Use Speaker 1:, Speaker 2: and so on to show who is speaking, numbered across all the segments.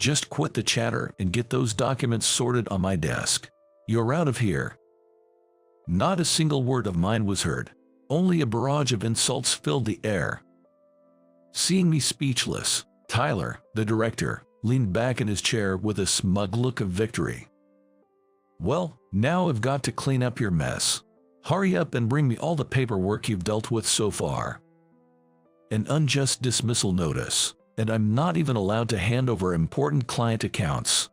Speaker 1: Just quit the chatter and get those documents sorted on my desk. You're out of here." Not a single word of mine was heard. Only a barrage of insults filled the air. Seeing me speechless, Tyler, the director, leaned back in his chair with a smug look of victory. "Well, now I've got to clean up your mess. Hurry up and bring me all the paperwork you've dealt with so far. An unjust dismissal notice, and I'm not even allowed to hand over important client accounts."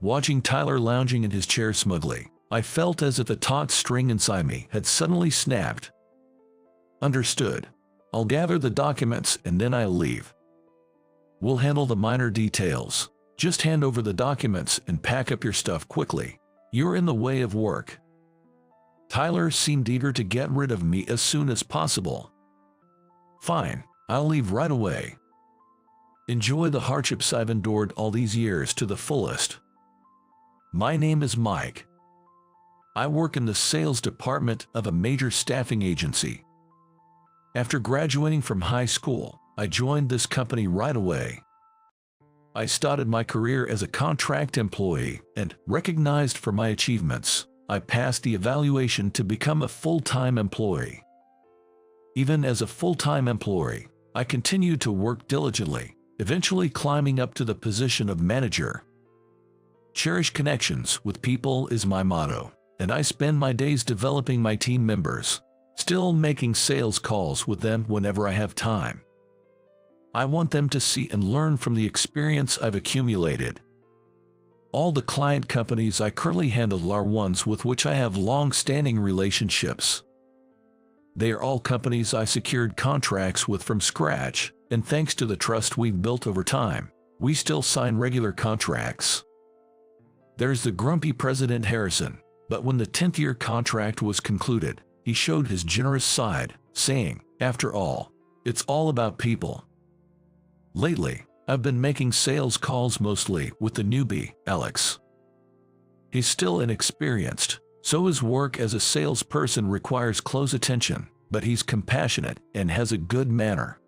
Speaker 1: Watching Tyler lounging in his chair smugly, I felt as if a taut string inside me had suddenly snapped. "Understood. I'll gather the documents and then I'll leave. We'll handle the minor details. Just hand over the documents and pack up your stuff quickly. You're in the way of work." Tyler seemed eager to get rid of me as soon as possible. "Fine, I'll leave right away. Enjoy the hardships I've endured all these years to the fullest. My name is Mike. I work in the sales department of a major staffing agency. After graduating from high school, I joined this company right away. I started my career as a contract employee and, recognized for my achievements, I passed the evaluation to become a full-time employee. Even as a full-time employee, I continued to work diligently, eventually climbing up to the position of manager. Cherish connections with people is my motto, and I spend my days developing my team members, still making sales calls with them whenever I have time. I want them to see and learn from the experience I've accumulated. All the client companies I currently handle are ones with which I have long-standing relationships. They are all companies I secured contracts with from scratch, and thanks to the trust we've built over time, we still sign regular contracts. There's the grumpy President Harrison, but when the 10th-year contract was concluded, he showed his generous side, saying, "After all, it's all about people." Lately, I've been making sales calls mostly with the newbie, Alex. He's still inexperienced, so his work as a salesperson requires close attention, but he's compassionate and has a good manner.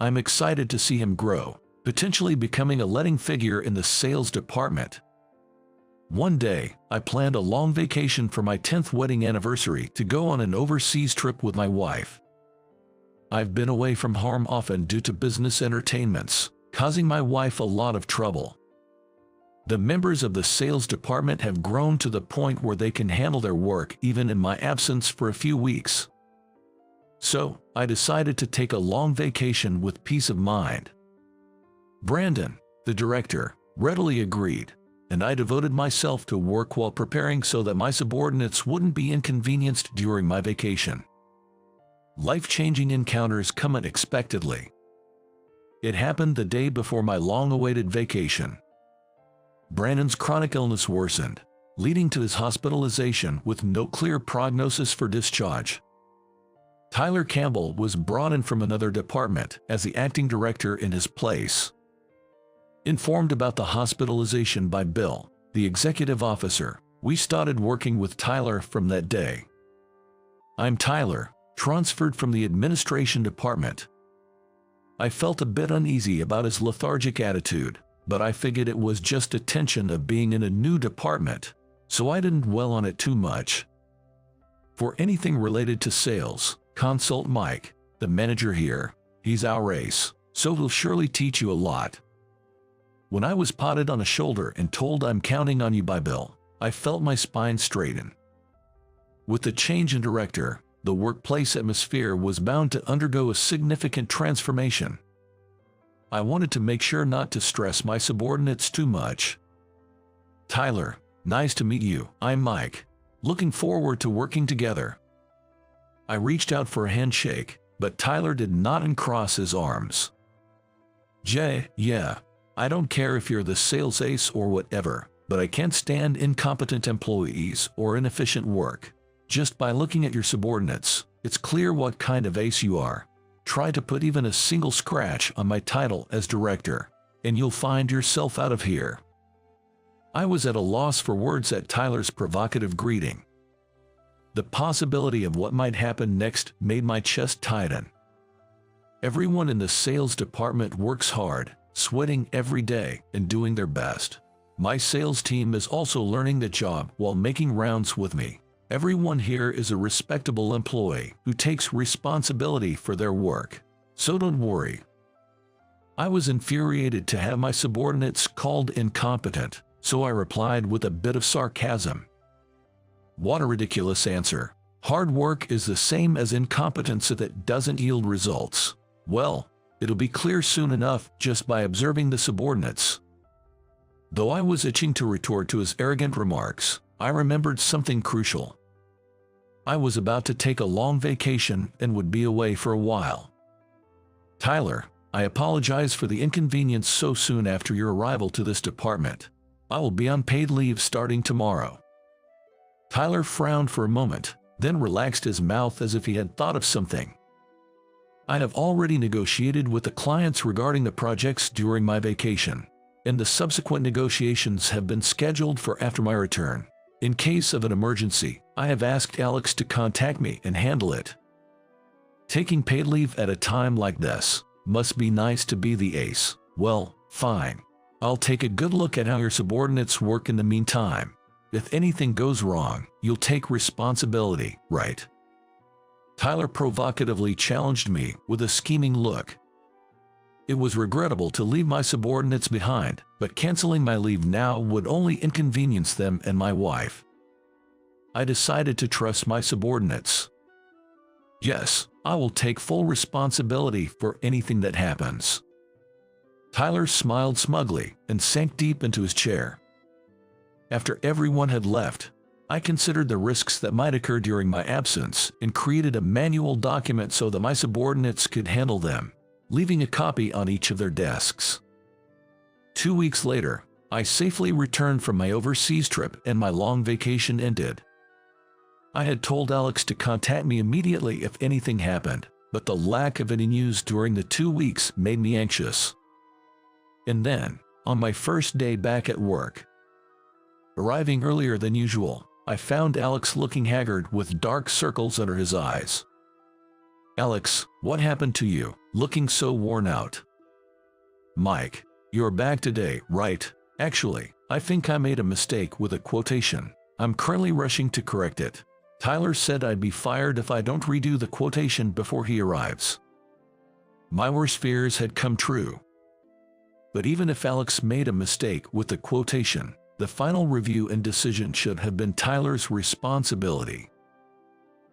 Speaker 1: I'm excited to see him grow, potentially becoming a leading figure in the sales department. One day, I planned a long vacation for my 10th wedding anniversary to go on an overseas trip with my wife. I've been away from home often due to business entertainments, causing my wife a lot of trouble. The members of the sales department have grown to the point where they can handle their work even in my absence for a few weeks. So, I decided to take a long vacation with peace of mind. Brandon, the director, readily agreed, and I devoted myself to work while preparing so that my subordinates wouldn't be inconvenienced during my vacation. Life-changing encounters come unexpectedly. It happened the day before my long-awaited vacation. Brandon's chronic illness worsened, leading to his hospitalization with no clear prognosis for discharge. Tyler Campbell was brought in from another department as the acting director in his place. Informed about the hospitalization by Bill, the executive officer, we started working with Tyler from that day. I'm Tyler, transferred from the administration department. I felt a bit uneasy about his lethargic attitude, but I figured it was just a tension of being in a new department, so I didn't dwell on it too much. For anything related to sales, consult Mike, the manager here. He's our ace, so he'll surely teach you a lot. When I was patted on the shoulder and told I'm counting on you by Bill, I felt my spine straighten. With the change in director, the workplace atmosphere was bound to undergo a significant transformation. I wanted to make sure not to stress my subordinates too much. Tyler, nice to meet you. I'm Mike. Looking forward to working together. I reached out for a handshake, but Tyler did not uncross his arms. Yeah, I don't care if you're the sales ace or whatever, but I can't stand incompetent employees or inefficient work. Just by looking at your subordinates, it's clear what kind of ace you are. Try to put even a single scratch on my title as director, and you'll find yourself out of here. I was at a loss for words at Tyler's provocative greeting. The possibility of what might happen next made my chest tighten. Everyone in the sales department works hard, sweating every day and doing their best. My sales team is also learning the job while making rounds with me. Everyone here is a respectable employee who takes responsibility for their work. So don't worry. I was infuriated to have my subordinates called incompetent, so I replied with a bit of sarcasm. What a ridiculous answer. Hard work is the same as incompetence if it doesn't yield results. Well, it'll be clear soon enough just by observing the subordinates. Though I was itching to retort to his arrogant remarks, I remembered something crucial. I was about to take a long vacation and would be away for a while. Tyler, I apologize for the inconvenience so soon after your arrival to this department. I will be on paid leave starting tomorrow. Tyler frowned for a moment, then relaxed his mouth as if he had thought of something. I have already negotiated with the clients regarding the projects during my vacation, and the subsequent negotiations have been scheduled for after my return. In case of an emergency, I have asked Alex to contact me and handle it. Taking paid leave at a time like this must be nice to be the ace. Well, fine. I'll take a good look at how your subordinates work in the meantime. If anything goes wrong, you'll take responsibility, right? Tyler provocatively challenged me with a scheming look. It was regrettable to leave my subordinates behind, but canceling my leave now would only inconvenience them and my wife. I decided to trust my subordinates. Yes, I will take full responsibility for anything that happens. Tyler smiled smugly and sank deep into his chair. After everyone had left, I considered the risks that might occur during my absence and created a manual document so that my subordinates could handle them, leaving a copy on each of their desks. 2 weeks later, I safely returned from my overseas trip and my long vacation ended. I had told Alex to contact me immediately if anything happened, but the lack of any news during the 2 weeks made me anxious. And then, on my first day back at work, arriving earlier than usual, I found Alex looking haggard with dark circles under his eyes. Alex, what happened to you, looking so worn out? Mike, you're back today, right? Actually, I think I made a mistake with a quotation. I'm currently rushing to correct it. Tyler said I'd be fired if I don't redo the quotation before he arrives. My worst fears had come true. But even if Alex made a mistake with the quotation, the final review and decision should have been Tyler's responsibility.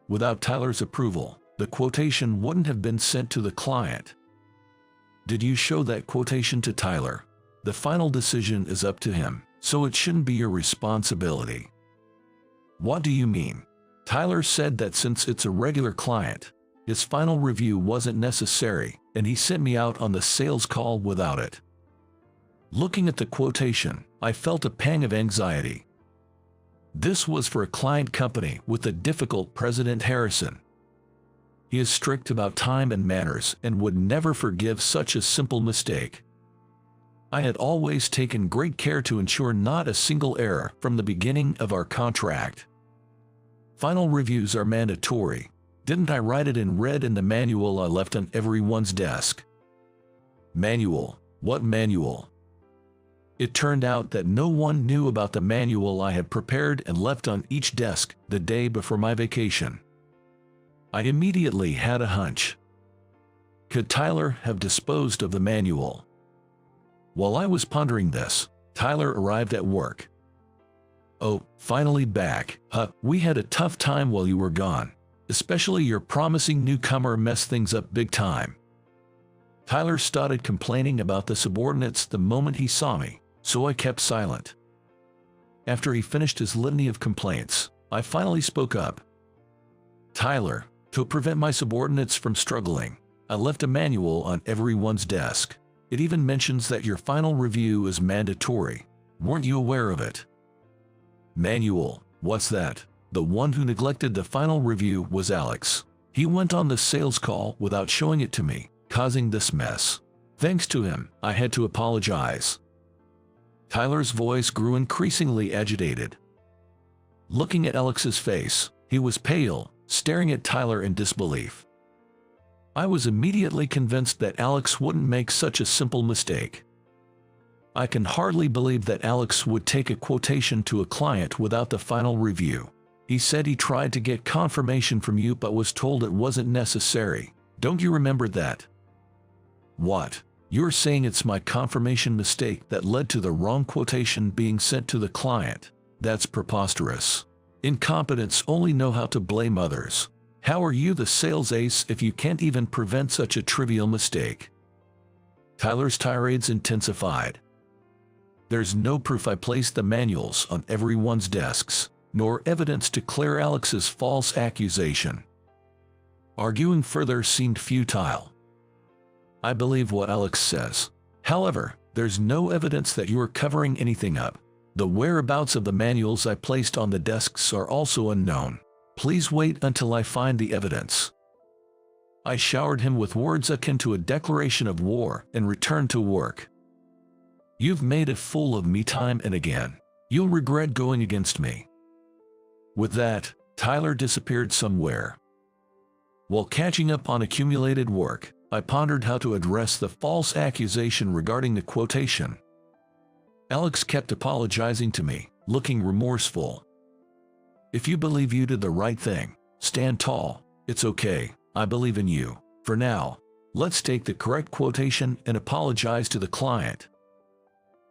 Speaker 1: Without Tyler's approval, the quotation wouldn't have been sent to the client. Did you show that quotation to Tyler? The final decision is up to him, so it shouldn't be your responsibility. What do you mean? Tyler said that since it's a regular client, his final review wasn't necessary, and he sent me out on the sales call without it. Looking at the quotation, I felt a pang of anxiety. This was for a client company with a difficult President Harrison. He is strict about time and manners and would never forgive such a simple mistake. I had always taken great care to ensure not a single error from the beginning of our contract. Final reviews are mandatory. Didn't I write it in red in the manual I left on everyone's desk? Manual? What manual? It turned out that no one knew about the manual I had prepared and left on each desk the day before my vacation. I immediately had a hunch. Could Tyler have disposed of the manual? While I was pondering this, Tyler arrived at work. Oh, finally back. We had a tough time while you were gone. Especially your promising newcomer messed things up big time. Tyler started complaining about the subordinates the moment he saw me, so I kept silent. After he finished his litany of complaints, I finally spoke up. Tyler, to prevent my subordinates from struggling, I left a manual on everyone's desk. It even mentions that your final review is mandatory. Weren't you aware of it? Manual, what's that? The one who neglected the final review was Alex. He went on the sales call without showing it to me, causing this mess. Thanks to him, I had to apologize. Tyler's voice grew increasingly agitated. Looking at Alex's face, he was pale, staring at Tyler in disbelief. I was immediately convinced that Alex wouldn't make such a simple mistake. I can hardly believe that Alex would take a quotation to a client without the final review. He said he tried to get confirmation from you but was told it wasn't necessary. Don't you remember that? What? You're saying it's my confirmation mistake that led to the wrong quotation being sent to the client? That's preposterous. Incompetents only know how to blame others. How are you the sales ace if you can't even prevent such a trivial mistake? Tyler's tirades intensified. There's no proof I placed the manuals on everyone's desks, nor evidence to clear Alex's false accusation. Arguing further seemed futile. I believe what Alex says. However, there's no evidence that you're covering anything up. The whereabouts of the manuals I placed on the desks are also unknown. Please wait until I find the evidence. I showered him with words akin to a declaration of war and returned to work. You've made a fool of me time and again. You'll regret going against me. With that, Tyler disappeared somewhere. While catching up on accumulated work, I pondered how to address the false accusation regarding the quotation. Alex kept apologizing to me, looking remorseful. If you believe you did the right thing, stand tall. It's okay, I believe in you. For now, let's take the correct quotation and apologize to the client.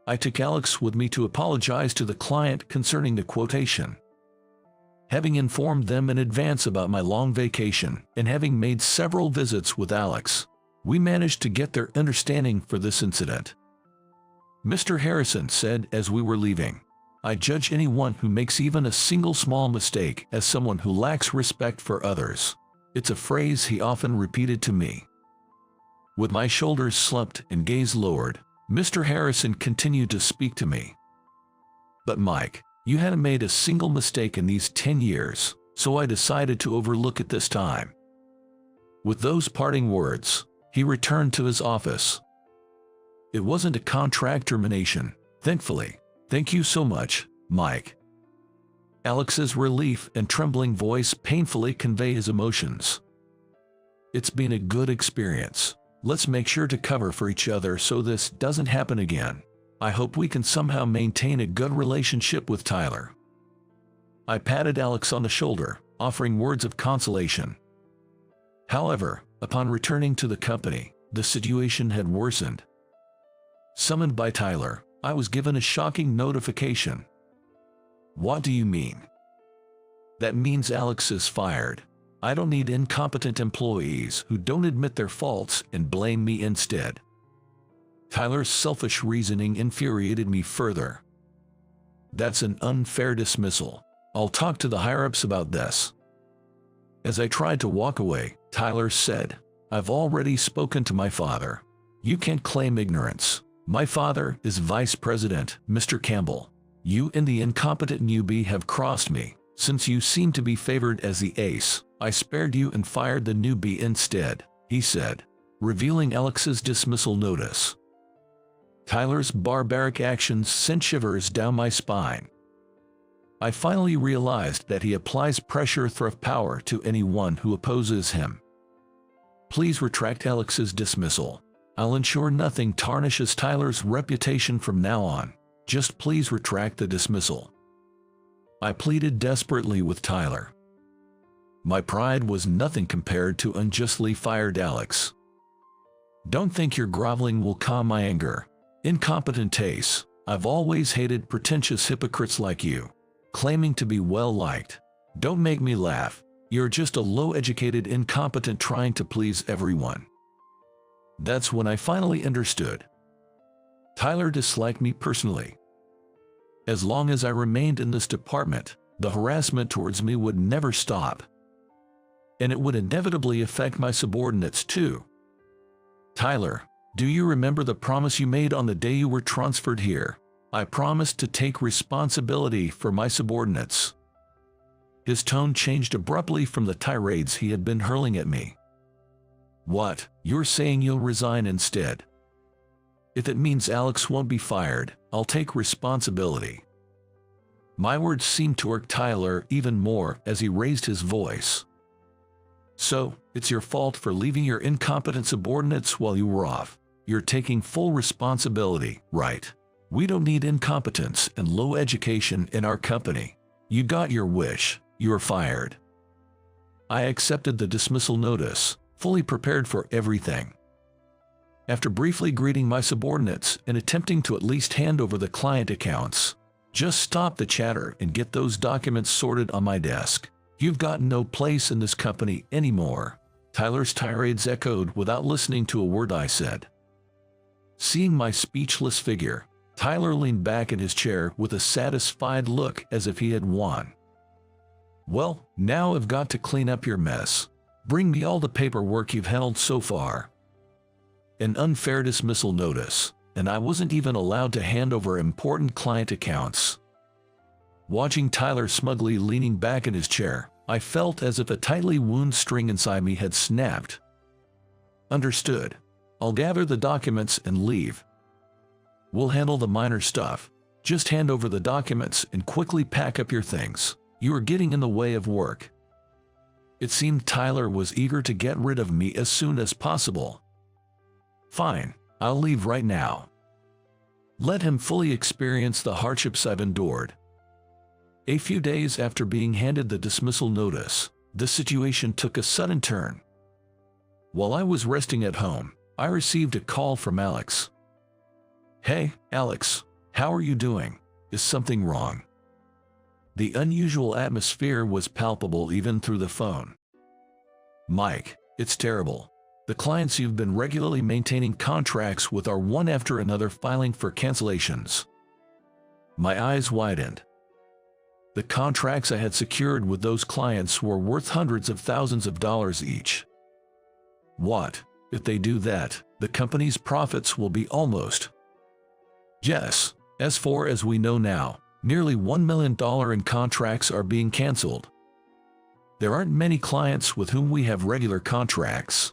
Speaker 1: I took Alex with me to apologize to the client concerning the quotation. Having informed them in advance about my long vacation and having made several visits with Alex, we managed to get their understanding for this incident. Mr. Harrison said as we were leaving, I judge anyone who makes even a single small mistake as someone who lacks respect for others. It's a phrase he often repeated to me. With my shoulders slumped and gaze lowered, Mr. Harrison continued to speak to me. But Mike, you hadn't made a single mistake in these 10 years, so I decided to overlook it this time. With those parting words, he returned to his office. It wasn't a contract termination, thankfully. Thank you so much, Mike. Alex's relief and trembling voice painfully convey his emotions. It's been a good experience. Let's make sure to cover for each other so this doesn't happen again. I hope we can somehow maintain a good relationship with Tyler. I patted Alex on the shoulder, offering words of consolation. However, upon returning to the company, the situation had worsened. Summoned by Tyler, I was given a shocking notification. What do you mean? That means Alex is fired. I don't need incompetent employees who don't admit their faults and blame me instead. Tyler's selfish reasoning infuriated me further. That's an unfair dismissal. I'll talk to the higher-ups about this. As I tried to walk away, Tyler said, I've already spoken to my father. You can't claim ignorance. My father is Vice President, Mr. Campbell. You and the incompetent newbie have crossed me. Since you seem to be favored as the ace, I spared you and fired the newbie instead, he said, revealing Alex's dismissal notice. Tyler's barbaric actions sent shivers down my spine. I finally realized that he applies pressure through power to anyone who opposes him. Please retract Alex's dismissal. I'll ensure nothing tarnishes Tyler's reputation from now on. Just please retract the dismissal. I pleaded desperately with Tyler. My pride was nothing compared to unjustly fired Alex. Don't think your groveling will calm my anger. Incompetent ace, I've always hated pretentious hypocrites like you, claiming to be well-liked. Don't make me laugh. You're just a low-educated incompetent trying to please everyone. That's when I finally understood. Tyler disliked me personally. As long as I remained in this department, the harassment towards me would never stop. And it would inevitably affect my subordinates too. Tyler, do you remember the promise you made on the day you were transferred here? I promised to take responsibility for my subordinates. His tone changed abruptly from the tirades he had been hurling at me. What, you're saying you'll resign instead? If it means Alex won't be fired, I'll take responsibility. My words seemed to irk Tyler even more as he raised his voice. So, it's your fault for leaving your incompetent subordinates while you were off. You're taking full responsibility, right? We don't need incompetence and low education in our company. You got your wish. You're fired. I accepted the dismissal notice, fully prepared for everything. After briefly greeting my subordinates and attempting to at least hand over the client accounts, just stop the chatter and get those documents sorted on my desk. You've got no place in this company anymore. Tyler's tirades echoed without listening to a word I said. Seeing my speechless figure, Tyler leaned back in his chair with a satisfied look as if he had won. Well, now I've got to clean up your mess. Bring me all the paperwork you've handled so far. An unfair dismissal notice, and I wasn't even allowed to hand over important client accounts. Watching Tyler smugly leaning back in his chair, I felt as if a tightly wound string inside me had snapped. Understood. I'll gather the documents and leave. We'll handle the minor stuff. Just hand over the documents and quickly pack up your things. You are getting in the way of work. It seemed Tyler was eager to get rid of me as soon as possible. Fine, I'll leave right now. Let him fully experience the hardships I've endured. A few days after being handed the dismissal notice, the situation took a sudden turn. While I was resting at home, I received a call from Alex. Hey, Alex, how are you doing? Is something wrong? The unusual atmosphere was palpable even through the phone. Mike, it's terrible. The clients you've been regularly maintaining contracts with are one after another filing for cancellations. My eyes widened. The contracts I had secured with those clients were worth hundreds of thousands of dollars each. What? If they do that, the company's profits will be almost. Yes, as far as we know now, nearly $1 million in contracts are being canceled. There aren't many clients with whom we have regular contracts.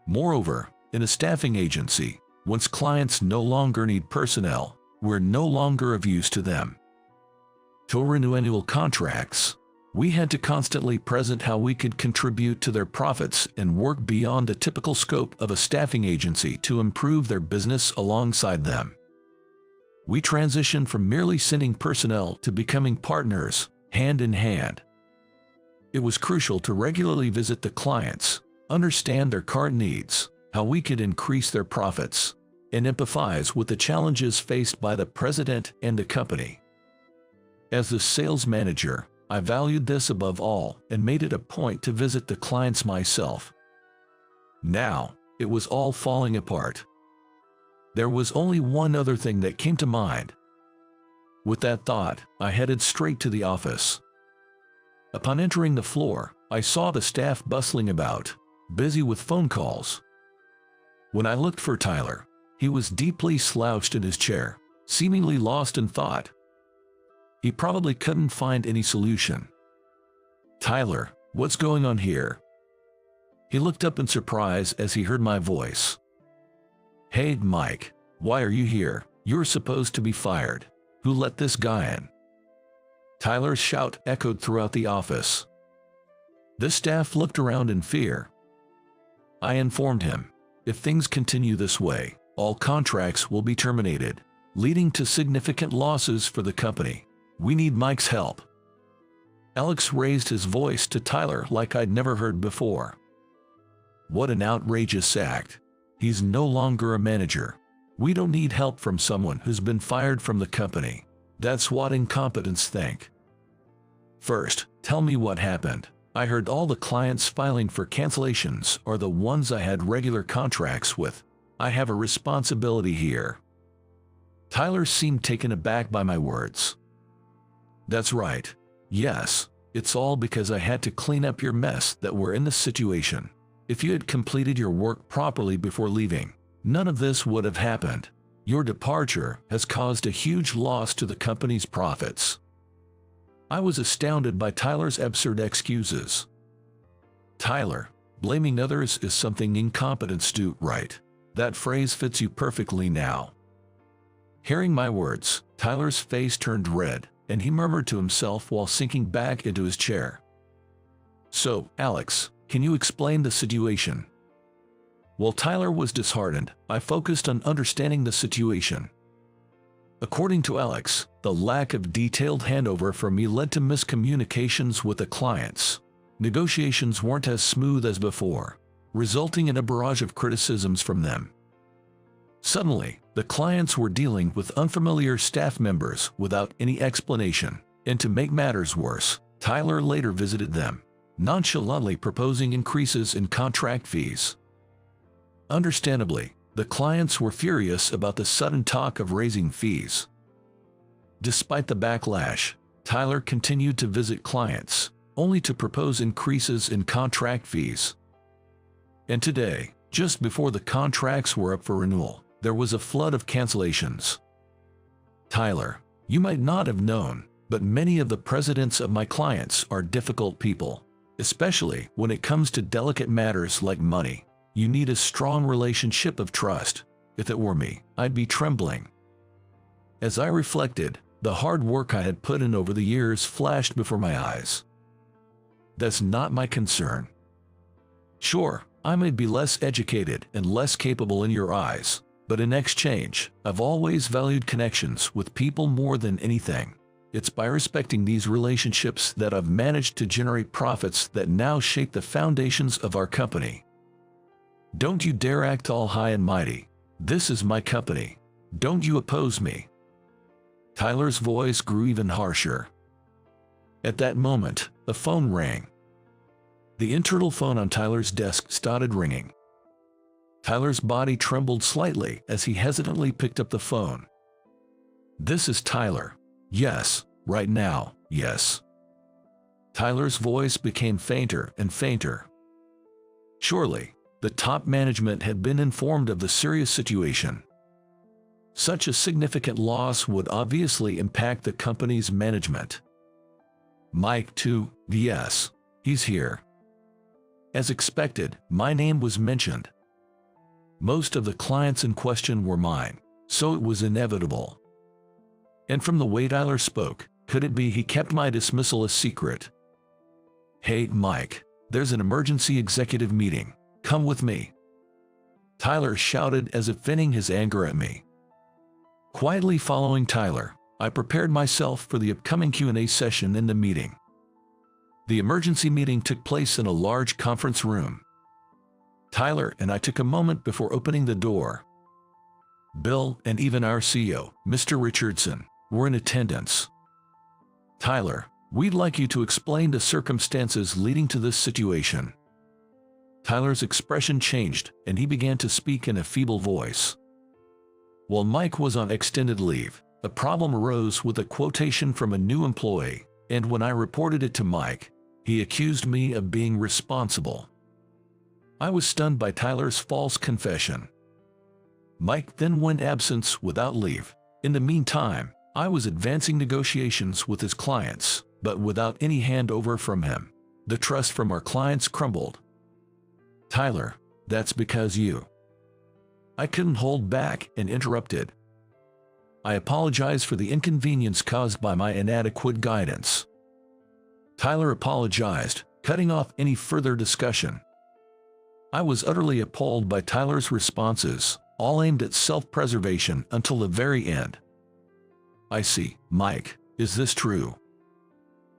Speaker 1: Moreover, in a staffing agency, once clients no longer need personnel, we're no longer of use to them. To renew annual contracts, we had to constantly present how we could contribute to their profits and work beyond the typical scope of a staffing agency to improve their business alongside them. We transitioned from merely sending personnel to becoming partners, hand in hand. It was crucial to regularly visit the clients, understand their current needs, how we could increase their profits, and empathize with the challenges faced by the president and the company. As the sales manager, I valued this above all and made it a point to visit the clients myself. Now, it was all falling apart. There was only one other thing that came to mind. With that thought, I headed straight to the office. Upon entering the floor, I saw the staff bustling about, busy with phone calls. When I looked for Tyler, he was deeply slouched in his chair, seemingly lost in thought. He probably couldn't find any solution. Tyler, what's going on here? He looked up in surprise as he heard my voice. Hey, Mike, why are you here? You're supposed to be fired. Who let this guy in? Tyler's shout echoed throughout the office. The staff looked around in fear. I informed him, if things continue this way, all contracts will be terminated, leading to significant losses for the company. We need Mike's help. Alex raised his voice to Tyler like I'd never heard before. What an outrageous act. He's no longer a manager. We don't need help from someone who's been fired from the company. That's what incompetents think. First, tell me what happened. I heard all the clients filing for cancellations are the ones I had regular contracts with. I have a responsibility here. Tyler seemed taken aback by my words. That's right. Yes, it's all because I had to clean up your mess that we're in this situation. If you had completed your work properly before leaving, none of this would have happened. Your departure has caused a huge loss to the company's profits. I was astounded by Tyler's absurd excuses. Tyler, blaming others is something incompetents do, right? That phrase fits you perfectly now. Hearing my words, Tyler's face turned red, and he murmured to himself while sinking back into his chair. So, Alex, can you explain the situation? While Tyler was disheartened, I focused on understanding the situation. According to Alex, the lack of detailed handover from me led to miscommunications with the clients. Negotiations weren't as smooth as before, resulting in a barrage of criticisms from them. Suddenly, the clients were dealing with unfamiliar staff members without any explanation, and to make matters worse, Tyler later visited them, nonchalantly proposing increases in contract fees. Understandably, the clients were furious about the sudden talk of raising fees. Despite the backlash, Tyler continued to visit clients, only to propose increases in contract fees. And today, just before the contracts were up for renewal, there was a flood of cancellations. Tyler, you might not have known, but many of the presidents of my clients are difficult people, especially when it comes to delicate matters like money. You need a strong relationship of trust. If it were me, I'd be trembling. As I reflected, the hard work I had put in over the years flashed before my eyes. That's not my concern. Sure, I may be less educated and less capable in your eyes, but in exchange, I've always valued connections with people more than anything. It's by respecting these relationships that I've managed to generate profits that now shape the foundations of our company. Don't you dare act all high and mighty. This is my company. Don't you oppose me. Tyler's voice grew even harsher. At that moment, a phone rang. The internal phone on Tyler's desk started ringing. Tyler's body trembled slightly as he hesitantly picked up the phone. This is Tyler. Yes, right now, yes. Tyler's voice became fainter and fainter. Surely, the top management had been informed of the serious situation. Such a significant loss would obviously impact the company's management. Mike, too, yes, he's here. As expected, my name was mentioned. Most of the clients in question were mine, so it was inevitable. And from the way Tyler spoke, could it be he kept my dismissal a secret? Hey, Mike, there's an emergency executive meeting. Come with me. Tyler shouted as if venting his anger at me. Quietly following Tyler, I prepared myself for the upcoming Q&A session in the meeting. The emergency meeting took place in a large conference room. Tyler and I took a moment before opening the door. Bill and even our CEO, Mr. Richardson, were in attendance. Tyler, we'd like you to explain the circumstances leading to this situation. Tyler's expression changed, and he began to speak in a feeble voice. While Mike was on extended leave, a problem arose with a quotation from a new employee, and when I reported it to Mike, he accused me of being responsible. I was stunned by Tyler's false confession. Mike then went absent without leave. In the meantime, I was advancing negotiations with his clients, but without any handover from him. The trust from our clients crumbled. Tyler, that's because you. I couldn't hold back and interrupted. I apologize for the inconvenience caused by my inadequate guidance. Tyler apologized, cutting off any further discussion. I was utterly appalled by Tyler's responses, all aimed at self-preservation until the very end. I see, Mike, is this true?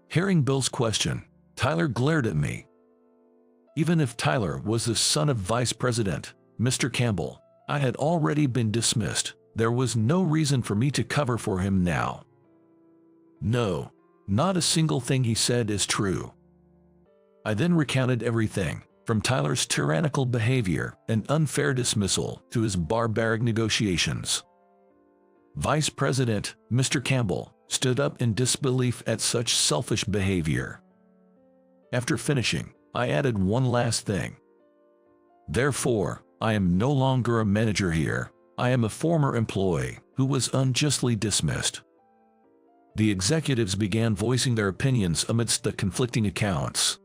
Speaker 1: Hearing Bill's question, Tyler glared at me. Even if Tyler was the son of Vice President, Mr. Campbell, I had already been dismissed. There was no reason for me to cover for him now. No, not a single thing he said is true. I then recounted everything, from Tyler's tyrannical behavior and unfair dismissal to his barbaric negotiations. Vice President, Mr. Campbell, stood up in disbelief at such selfish behavior. After finishing, I added one last thing. Therefore, I am no longer a manager here. I am a former employee who was unjustly dismissed. The executives began voicing their opinions amidst the conflicting accounts.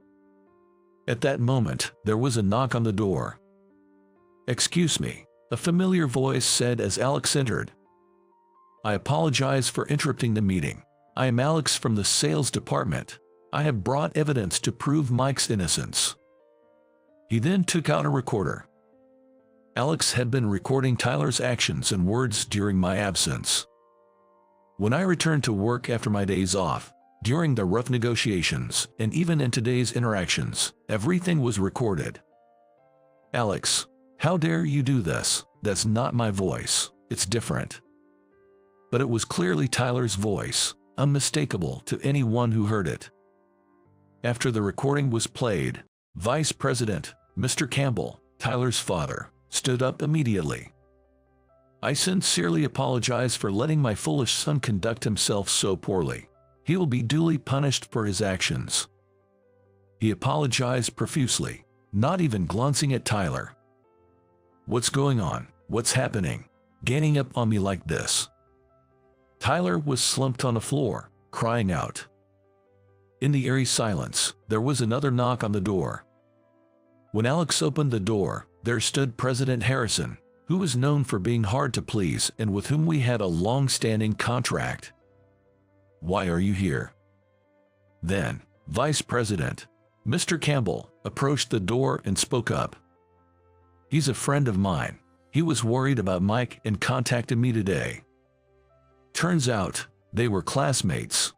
Speaker 1: At that moment, there was a knock on the door. "Excuse me," a familiar voice said as Alex entered. "I apologize for interrupting the meeting. I am Alex from the sales department. I have brought evidence to prove Mike's innocence." He then took out a recorder. Alex had been recording Tyler's actions and words during my absence. When I returned to work after my days off, during the rough negotiations, and even in today's interactions, everything was recorded. Alex, how dare you do this? That's not my voice. It's different. But it was clearly Tyler's voice, unmistakable to anyone who heard it. After the recording was played, Vice President, Mr. Campbell, Tyler's father, stood up immediately. I sincerely apologize for letting my foolish son conduct himself so poorly. He will be duly punished for his actions. He apologized profusely, not even glancing at Tyler. What's going on? What's happening? Gaining up on me like this? Tyler was slumped on the floor, crying out. In the eerie silence, there was another knock on the door. When Alex opened the door, there stood President Harrison, who was known for being hard to please and with whom we had a long-standing contract. Why are you here? Then, Vice President, Mr. Campbell, approached the door and spoke up. He's a friend of mine. He was worried about Mike and contacted me today. Turns out, they were classmates.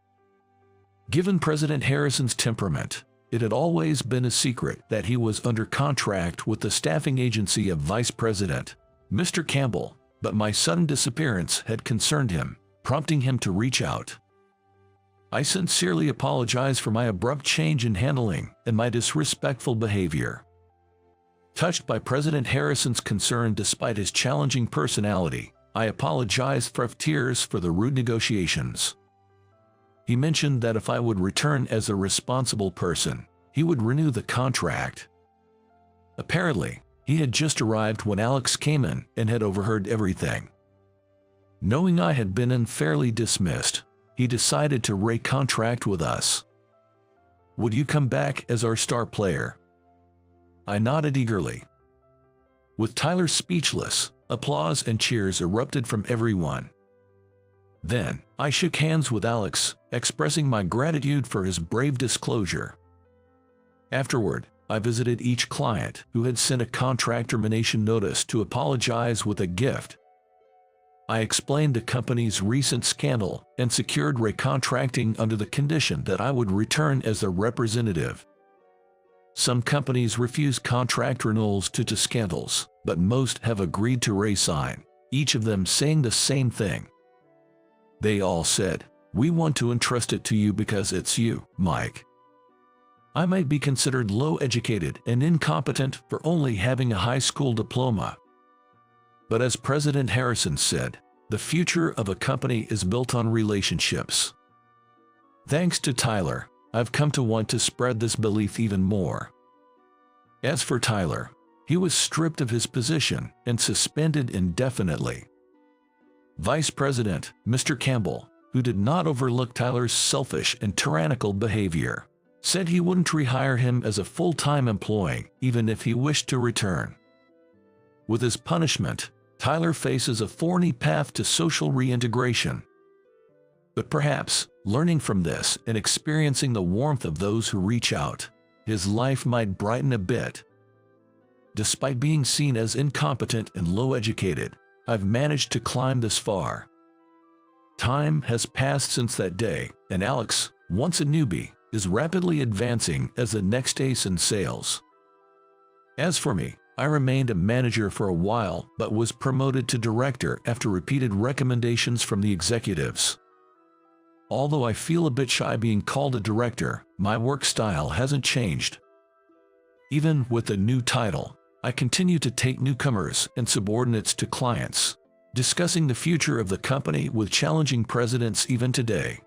Speaker 1: Given President Harrison's temperament, it had always been a secret that he was under contract with the staffing agency of Vice President, Mr. Campbell, but my sudden disappearance had concerned him, prompting him to reach out. I sincerely apologize for my abrupt change in handling and my disrespectful behavior. Touched by President Harrison's concern despite his challenging personality, I apologized for tears for the rude negotiations. He mentioned that if I would return as a responsible person, he would renew the contract. Apparently, he had just arrived when Alex came in and had overheard everything. Knowing I had been unfairly dismissed, he decided to re-contract with us. Would you come back as our star player? I nodded eagerly. With Tyler speechless, applause and cheers erupted from everyone. Then, I shook hands with Alex, expressing my gratitude for his brave disclosure. Afterward, I visited each client who had sent a contract termination notice to apologize with a gift. I explained the company's recent scandal and secured recontracting under the condition that I would return as their representative. Some companies refuse contract renewals due to scandals, but most have agreed to re-sign, each of them saying the same thing. They all said, "We want to entrust it to you because it's you, Mike." I might be considered low-educated and incompetent for only having a high school diploma. But as President Harrison said, the future of a company is built on relationships. Thanks to Tyler, I've come to want to spread this belief even more. As for Tyler, he was stripped of his position and suspended indefinitely. Vice President, Mr. Campbell, who did not overlook Tyler's selfish and tyrannical behavior, said he wouldn't rehire him as a full-time employee even if he wished to return. With his punishment, Tyler faces a thorny path to social reintegration. But perhaps, learning from this and experiencing the warmth of those who reach out, his life might brighten a bit. Despite being seen as incompetent and low-educated, I've managed to climb this far. Time has passed since that day, and Alex, once a newbie, is rapidly advancing as the next ace in sales. As for me, I remained a manager for a while but was promoted to director after repeated recommendations from the executives. Although I feel a bit shy being called a director, my work style hasn't changed. Even with the new title, I continue to take newcomers and subordinates to clients, discussing the future of the company with challenging presidents even today.